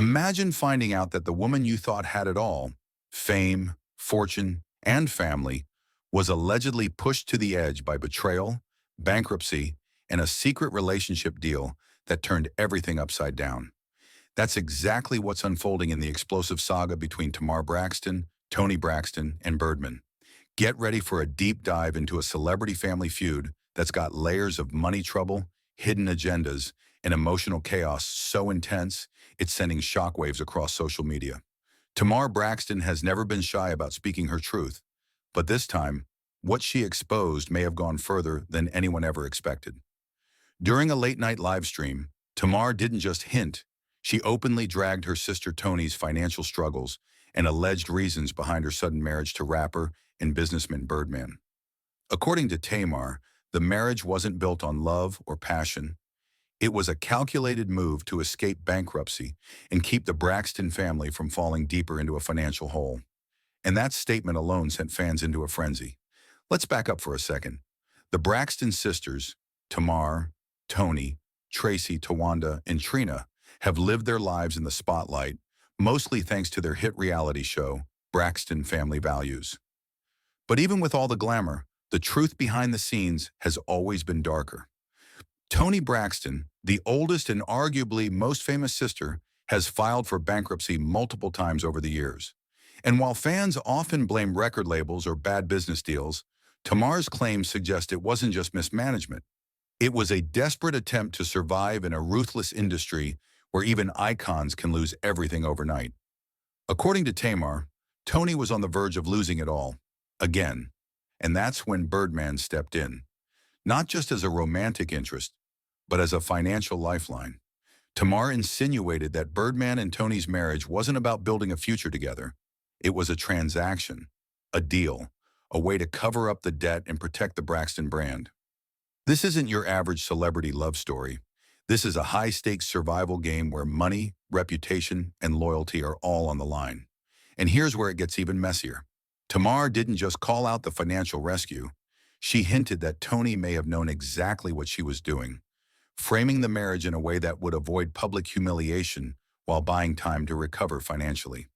Imagine finding out that the woman you thought had it all, fame, fortune, and family, was allegedly pushed to the edge by betrayal, bankruptcy, and a secret relationship deal that turned everything upside down. That's exactly what's unfolding in the explosive saga between Tamar Braxton, Toni Braxton, and Birdman. Get ready for a deep dive into a celebrity family feud that's got layers of money trouble, hidden agendas, and emotional chaos so intense it's sending shockwaves across social media. Tamar Braxton has never been shy about speaking her truth, but this time, what she exposed may have gone further than anyone ever expected. During a late-night live stream, Tamar didn't just hint, she openly dragged her sister Toni's financial struggles and alleged reasons behind her sudden marriage to rapper and businessman Birdman. According to Tamar, the marriage wasn't built on love or passion. It was a calculated move to escape bankruptcy and keep the Braxton family from falling deeper into a financial hole. And that statement alone sent fans into a frenzy. Let's back up for a second. The Braxton sisters, Tamar, Toni, Tracy, Tawanda, and Trina, have lived their lives in the spotlight, mostly thanks to their hit reality show, Braxton Family Values. But even with all the glamour, the truth behind the scenes has always been darker. Toni Braxton, the oldest and arguably most famous sister, has filed for bankruptcy multiple times over the years. And while fans often blame record labels or bad business deals, Tamar's claims suggest it wasn't just mismanagement. It was a desperate attempt to survive in a ruthless industry where even icons can lose everything overnight. According to Tamar, Toni was on the verge of losing it all, again, and that's when Birdman stepped in. Not just as a romantic interest, but as a financial lifeline. Tamar insinuated that Birdman and Toni's marriage wasn't about building a future together. It was a transaction, a deal, a way to cover up the debt and protect the Braxton brand. This isn't your average celebrity love story. This is a high-stakes survival game where money, reputation, and loyalty are all on the line. And here's where it gets even messier. Tamar didn't just call out the financial rescue. She hinted that Toni may have known exactly what she was doing, framing the marriage in a way that would avoid public humiliation while buying time to recover financially.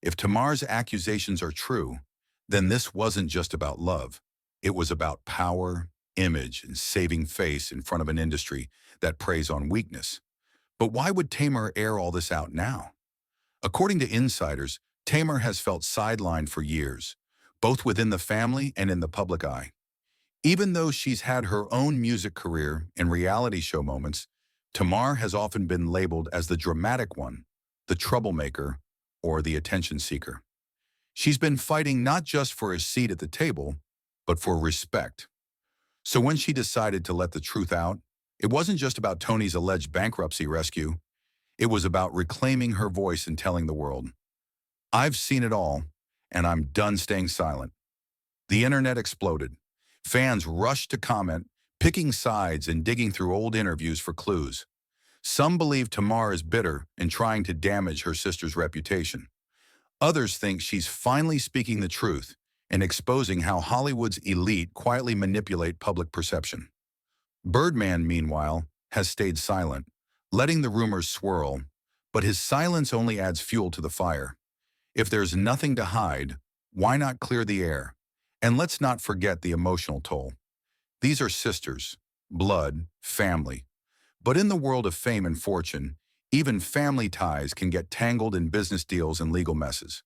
If Tamar's accusations are true, then this wasn't just about love. It was about power, image, and saving face in front of an industry that preys on weakness. But why would Tamar air all this out now? According to insiders, Tamar has felt sidelined for years, both within the family and in the public eye. Even though she's had her own music career and reality show moments, Tamar has often been labeled as the dramatic one, the troublemaker, or the attention seeker. She's been fighting not just for a seat at the table, but for respect. So when she decided to let the truth out, it wasn't just about Toni's alleged bankruptcy rescue. It was about reclaiming her voice and telling the world, "I've seen it all, and I'm done staying silent." The internet exploded. Fans rushed to comment, picking sides and digging through old interviews for clues. Some believe Tamar is bitter and trying to damage her sister's reputation. Others think she's finally speaking the truth and exposing how Hollywood's elite quietly manipulate public perception. Birdman, meanwhile, has stayed silent, letting the rumors swirl, but his silence only adds fuel to the fire. If there's nothing to hide, why not clear the air? And let's not forget the emotional toll. These are sisters, blood, family. But in the world of fame and fortune, even family ties can get tangled in business deals and legal messes.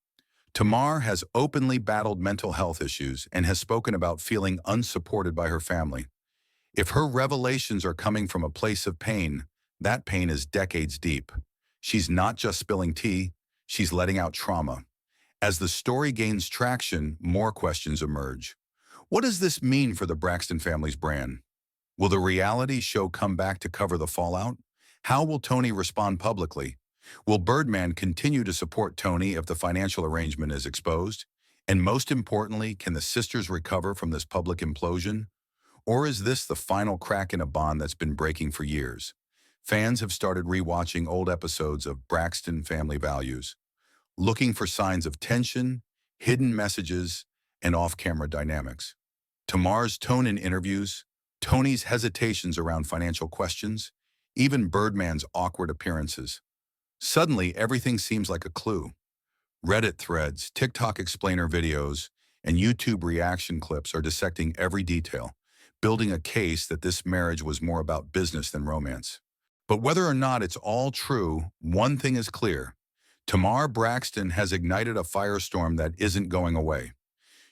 Tamar has openly battled mental health issues and has spoken about feeling unsupported by her family. If her revelations are coming from a place of pain, that pain is decades deep. She's not just spilling tea, she's letting out trauma. As the story gains traction, more questions emerge. What does this mean for the Braxton family's brand? Will the reality show come back to cover the fallout? How will Toni respond publicly? Will Birdman continue to support Toni if the financial arrangement is exposed? And most importantly, can the sisters recover from this public implosion? Or is this the final crack in a bond that's been breaking for years? Fans have started rewatching old episodes of Braxton Family Values, looking for signs of tension, hidden messages, and off-camera dynamics. Tamar's tone in interviews, Toni's hesitations around financial questions, even Birdman's awkward appearances. Suddenly, everything seems like a clue. Reddit threads, TikTok explainer videos, and YouTube reaction clips are dissecting every detail, building a case that this marriage was more about business than romance. But whether or not it's all true, one thing is clear. Tamar Braxton has ignited a firestorm that isn't going away.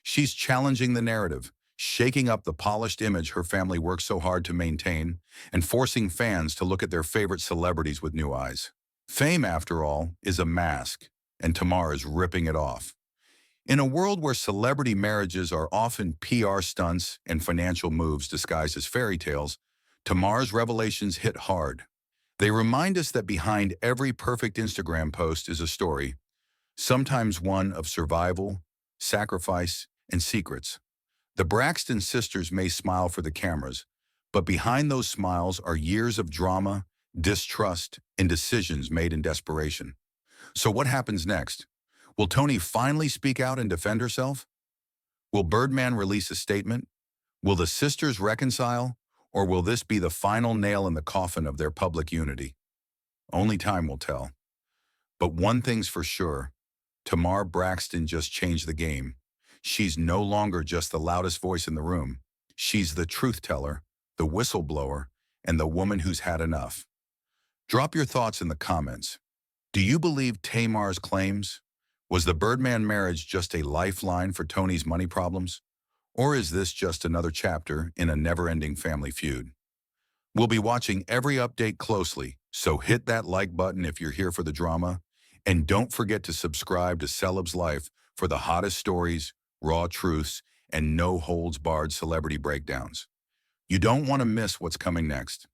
She's challenging the narrative, shaking up the polished image her family worked so hard to maintain, and forcing fans to look at their favorite celebrities with new eyes. Fame, after all, is a mask, and Tamar is ripping it off. In a world where celebrity marriages are often PR stunts and financial moves disguised as fairy tales, Tamar's revelations hit hard. They remind us that behind every perfect Instagram post is a story, sometimes one of survival, sacrifice, and secrets. The Braxton sisters may smile for the cameras, but behind those smiles are years of drama, distrust, and decisions made in desperation. So what happens next? Will Toni finally speak out and defend herself? Will Birdman release a statement? Will the sisters reconcile? Or will this be the final nail in the coffin of their public unity? Only time will tell. But one thing's for sure, Tamar Braxton just changed the game. She's no longer just the loudest voice in the room. She's the truth teller, the whistleblower, and the woman who's had enough. Drop your thoughts in the comments. Do you believe Tamar's claims? Was the Birdman marriage just a lifeline for Toni's money problems? Or is this just another chapter in a never-ending family feud? We'll be watching every update closely, so hit that like button if you're here for the drama, and don't forget to subscribe to Celebs Life for the hottest stories, raw truths, and no-holds-barred celebrity breakdowns. You don't want to miss what's coming next.